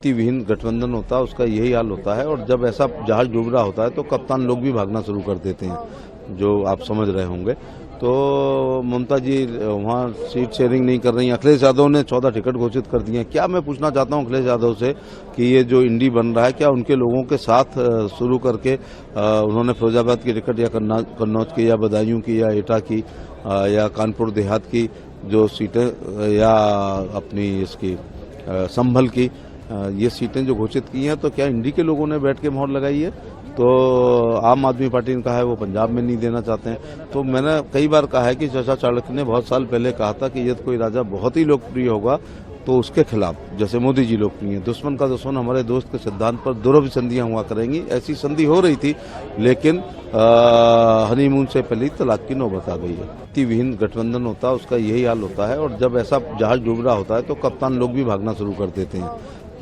विहीन गठबंधन होता है उसका यही हाल होता है। और जब ऐसा जहाज डूब रहा होता है तो कप्तान लोग भी भागना शुरू कर देते हैं, जो आप समझ रहे होंगे। तो ममता जी वहाँ सीट शेयरिंग नहीं कर रही। अखिलेश यादव ने 14 टिकट घोषित कर दिए हैं। क्या मैं पूछना चाहता हूँ अखिलेश यादव से कि ये जो इंडी बन रहा है, क्या उनके लोगों के साथ शुरू करके उन्होंने फिरोजाबाद की टिकट या कन्नौज की या बदायूं की या एटा की या कानपुर देहात की जो सीटें या अपनी इसकी संभल की ये सीटें जो घोषित की हैं, तो क्या इंडी के लोगों ने बैठ के मोहर लगाई है? तो आम आदमी पार्टी ने कहा है वो पंजाब में नहीं देना चाहते हैं। तो मैंने कई बार कहा है कि चाचा चाणक्य ने बहुत साल पहले कहा था कि यदि कोई राजा बहुत ही लोकप्रिय होगा तो उसके खिलाफ, जैसे मोदी जी लोकप्रिय हैं, दुश्मन का दुश्मन हमारे दोस्त के सिद्धांत पर दुर्लभ संधियां हुआ करेंगी। ऐसी संधि हो रही थी, लेकिन हनीमून से पहले तलाक की नौबत आ गई है। विहीन गठबंधन होता है उसका यही हाल होता है। और जब ऐसा जहाज डूब रहा होता है तो कप्तान लोग भी भागना शुरू कर देते हैं,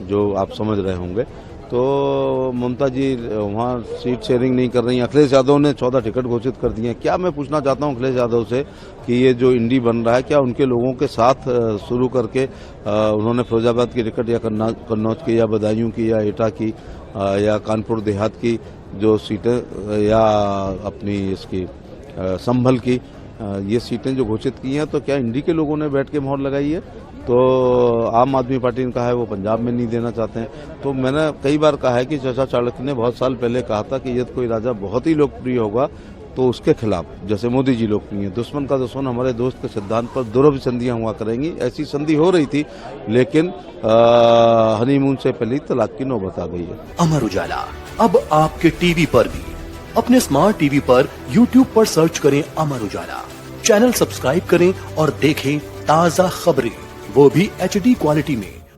जो आप समझ रहे होंगे। तो ममता जी वहाँ सीट शेयरिंग नहीं कर रही। अखिलेश यादव ने 14 टिकट घोषित कर दिए हैं। क्या मैं पूछना चाहता हूँ अखिलेश यादव से कि ये जो इंडी बन रहा है, क्या उनके लोगों के साथ शुरू करके उन्होंने फिरोजाबाद की टिकट या कन्नौज की या बदायूं की या एटा की या कानपुर देहात की जो सीटें या अपनी इसकी संभल की ये सीटें जो घोषित की हैं, तो क्या इंडी के लोगों ने बैठ के मोहर लगाई है? तो आम आदमी पार्टी ने कहा है वो पंजाब में नहीं देना चाहते हैं। तो मैंने कई बार कहा है कि चाचा चाणक्य ने बहुत साल पहले कहा था कि यदि कोई राजा बहुत ही लोकप्रिय होगा तो उसके खिलाफ, जैसे मोदी जी लोकप्रिय हैं, दुश्मन का दुश्मन हमारे दोस्त के सिद्धांत पर दुर्लभ संधियां हुआ करेंगी। ऐसी संधि हो रही थी, लेकिन हनीमून से पहले तलाक की नौबत आ गई है। अमर उजाला अब आपके टीवी पर भी। अपने स्मार्ट टीवी पर YouTube पर सर्च करें अमर उजाला, चैनल सब्सक्राइब करें और देखें ताज़ा खबरें, वो भी HD क्वालिटी में।